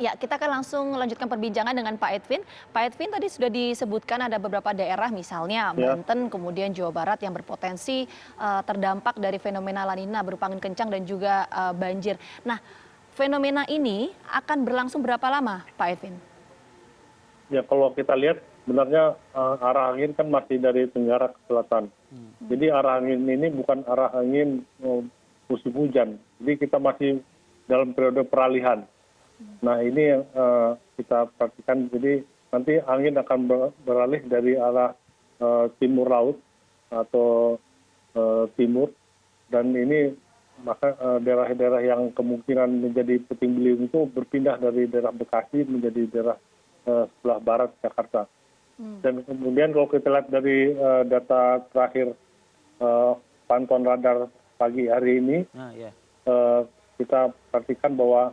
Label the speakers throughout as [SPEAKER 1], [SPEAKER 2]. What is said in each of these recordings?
[SPEAKER 1] Ya, kita akan langsung melanjutkan perbincangan dengan Pak Edwin. Pak Edwin tadi sudah disebutkan ada beberapa daerah misalnya
[SPEAKER 2] Ya,
[SPEAKER 1] Banten, kemudian Jawa Barat yang berpotensi terdampak dari fenomena La Nina berupa angin kencang dan juga banjir. Nah, fenomena ini akan berlangsung berapa lama, Pak Edwin?
[SPEAKER 2] ya kalau kita lihat sebenarnya arah angin kan masih dari tenggara ke selatan. Jadi arah angin ini bukan arah angin musim hujan. Jadi kita masih dalam periode peralihan. Nah ini yang kita perhatikan. Jadi nanti angin akan beralih dari arah timur laut atau timur. Dan ini maka daerah-daerah yang kemungkinan menjadi puting beliung itu berpindah dari daerah Bekasi menjadi daerah sebelah barat Jakarta. Dan kemudian kalau kita lihat dari data terakhir pantauan radar pagi hari ini, kita perhatikan bahwa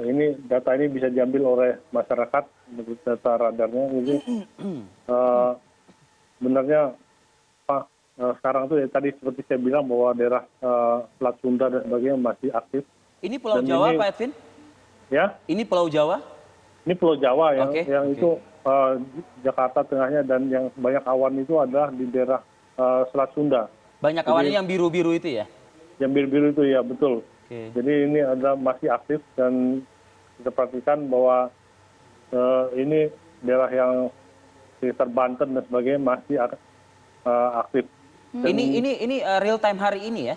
[SPEAKER 2] ini data ini bisa diambil oleh masyarakat menurut data radarnya. Jadi sebenarnya sekarang tuh ya tadi seperti saya bilang bahwa daerah Selat Sunda dan sebagainya masih aktif.
[SPEAKER 3] Ini Pulau
[SPEAKER 2] Dan
[SPEAKER 3] Jawa,
[SPEAKER 2] ini,
[SPEAKER 3] Pak Edwin?
[SPEAKER 2] Ya,
[SPEAKER 3] Ini Pulau Jawa?
[SPEAKER 2] ini Pulau Jawa yang
[SPEAKER 3] Oke.
[SPEAKER 2] itu Jakarta tengahnya dan yang banyak awan itu adalah di daerah Selat Sunda.
[SPEAKER 3] Banyak awannya yang biru-biru itu ya?
[SPEAKER 2] Yang biru-biru itu ya betul.
[SPEAKER 3] Oke.
[SPEAKER 2] Jadi ini adalah masih aktif dan kita perhatikan bahwa ini daerah yang sekitar Banten dan sebagainya masih aktif. Dan
[SPEAKER 3] Ini real time hari ini ya?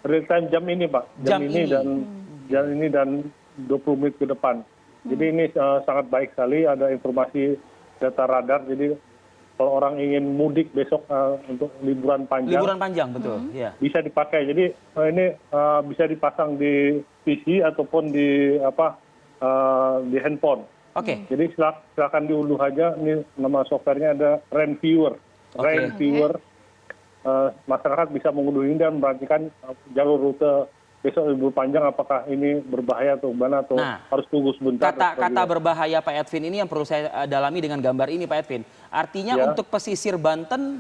[SPEAKER 2] real time jam ini Pak,
[SPEAKER 3] Jam ini.
[SPEAKER 2] dan 20 menit ke depan. Jadi ini sangat baik sekali, ada informasi data radar. Jadi kalau orang ingin mudik besok untuk liburan panjang,
[SPEAKER 3] Liburan panjang, betul. Ya.
[SPEAKER 2] bisa dipakai. Jadi ini bisa dipasang di PC ataupun di di handphone.
[SPEAKER 3] Oke.
[SPEAKER 2] Jadi silakan diunduh aja. Ini nama softwarenya ada Rain Viewer.
[SPEAKER 3] Oke.
[SPEAKER 2] Rain Viewer. Masyarakat bisa mengunduh ini dan memperhatikan jalur rute besok libur panjang, apakah ini berbahaya atau mana, atau harus tunggu sebentar.
[SPEAKER 3] Kata berbahaya Pak Edwin ini yang perlu saya dalami dengan gambar ini Pak Edwin. Artinya
[SPEAKER 2] Ya.
[SPEAKER 3] untuk pesisir Banten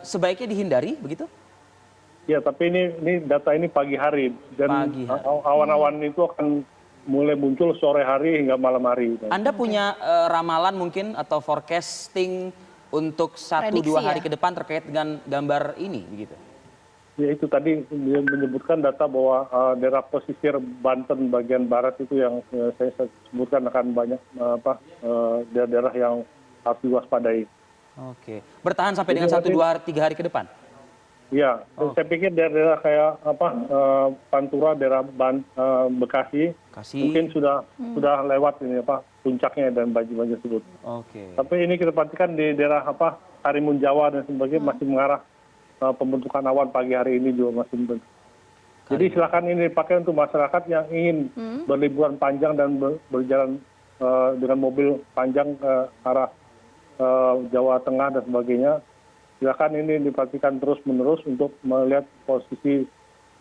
[SPEAKER 3] sebaiknya dihindari, begitu?
[SPEAKER 2] Ya, tapi ini data ini pagi hari dan
[SPEAKER 3] Pagi hari.
[SPEAKER 2] awan-awan itu akan mulai muncul sore hari hingga malam hari.
[SPEAKER 3] Anda punya ramalan mungkin atau forecasting untuk 1-2
[SPEAKER 1] Prediksi
[SPEAKER 3] hari
[SPEAKER 1] ya?
[SPEAKER 3] ke depan terkait dengan gambar ini, begitu?
[SPEAKER 2] Ya itu tadi dia menyebutkan data bahwa daerah pesisir Banten bagian barat itu yang saya sebutkan akan banyak daerah-daerah yang harus diwaspadai.
[SPEAKER 3] Oke. Bertahan sampai dengan
[SPEAKER 2] Jadi
[SPEAKER 3] 1-2-3 hari ke depan?
[SPEAKER 2] Ya, saya pikir daerah-daerah kayak Pantura, daerah Bekasi, mungkin sudah lewat ini puncaknya dan banjir tersebut.
[SPEAKER 3] Oke.
[SPEAKER 2] Tapi ini kita perhatikan di daerah Karimun Jawa dan sebagainya masih mengarah pembentukan awan pagi hari ini juga masih membentuk. Jadi silakan ini dipakai untuk masyarakat yang ingin berliburan panjang dan berjalan dengan mobil panjang ke arah Jawa Tengah dan sebagainya. Silakan ini diperhatikan terus-menerus untuk melihat posisi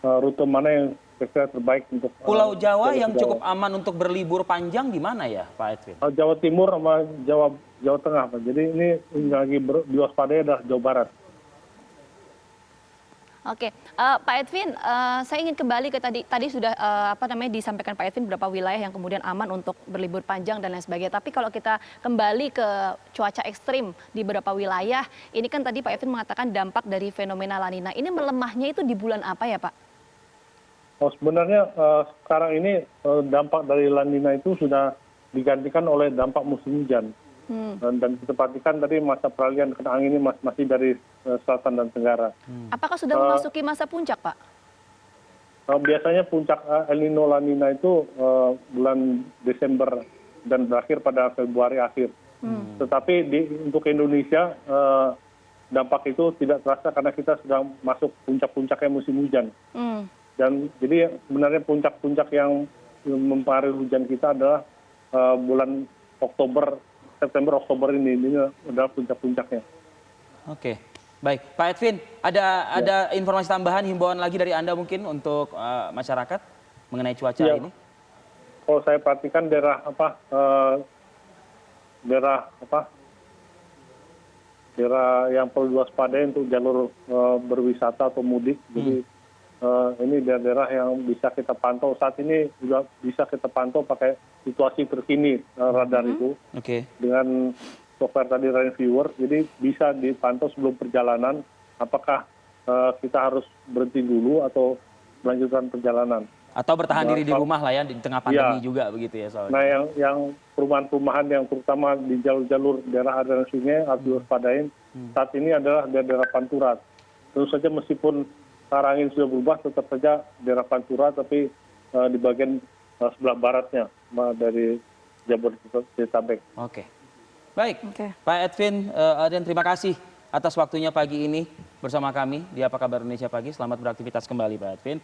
[SPEAKER 2] rute mana yang kira-kira terbaik untuk
[SPEAKER 3] Pulau Jawa yang cukup aman untuk berlibur panjang di mana ya Pak Edwin?
[SPEAKER 2] Jawa Timur sama Jawa Tengah, Pak. Jadi ini lagi diwaspadai adalah Jawa Barat.
[SPEAKER 1] Oke, Pak Edwin, saya ingin kembali ke tadi sudah disampaikan Pak Edwin beberapa wilayah yang kemudian aman untuk berlibur panjang dan lain sebagainya. Tapi kalau kita kembali ke cuaca ekstrim di beberapa wilayah, ini kan tadi Pak Edwin mengatakan dampak dari fenomena La Nina. Ini melemahnya itu di bulan apa ya Pak?
[SPEAKER 2] Oh, sebenarnya sekarang ini dampak dari La Nina itu sudah digantikan oleh dampak musim hujan. Dan kita perhatikan tadi masa peralihan kena angin ini masih dari selatan dan tenggara.
[SPEAKER 1] Apakah sudah memasuki masa puncak, Pak?
[SPEAKER 2] Biasanya puncak El Nino La Nina itu bulan Desember dan berakhir pada Februari akhir. Tetapi untuk Indonesia dampak itu tidak terasa karena kita sudah masuk puncak-puncaknya musim hujan. Dan jadi sebenarnya puncak-puncak yang mempengaruhi hujan kita adalah bulan September Oktober ini adalah puncak-puncaknya.
[SPEAKER 3] Oke, baik Pak Edwin, ada informasi tambahan himbauan lagi dari Anda mungkin untuk masyarakat mengenai cuaca ini?
[SPEAKER 2] Kalau saya perhatikan daerah yang perlu diwaspadai untuk jalur berwisata atau mudik. Jadi ini daerah-daerah yang bisa kita pantau. Saat ini juga bisa kita pantau pakai situasi terkini radar itu.
[SPEAKER 3] Oke.
[SPEAKER 2] Dengan software tadi Rain Viewer, jadi bisa dipantau sebelum perjalanan apakah kita harus berhenti dulu atau melanjutkan perjalanan.
[SPEAKER 3] Atau bertahan diri di rumah lah ya di tengah pandemi juga begitu ya soalnya.
[SPEAKER 2] Nah, yang perumahan-perumahan yang terutama di jalur-jalur daerah aliran sungai harus diwaspadain. Saat ini adalah daerah Pantura. Tentu saja meskipun arah angin sudah berubah, tetap saja daerah Pantura, tapi di bagian sebelah baratnya dari Jabodetabek.
[SPEAKER 3] Oke. Baik,
[SPEAKER 1] Oke.
[SPEAKER 3] Pak Edwin Ardian, terima kasih atas waktunya pagi ini bersama kami di Apa Kabar Indonesia Pagi. Selamat beraktivitas kembali Pak Edwin.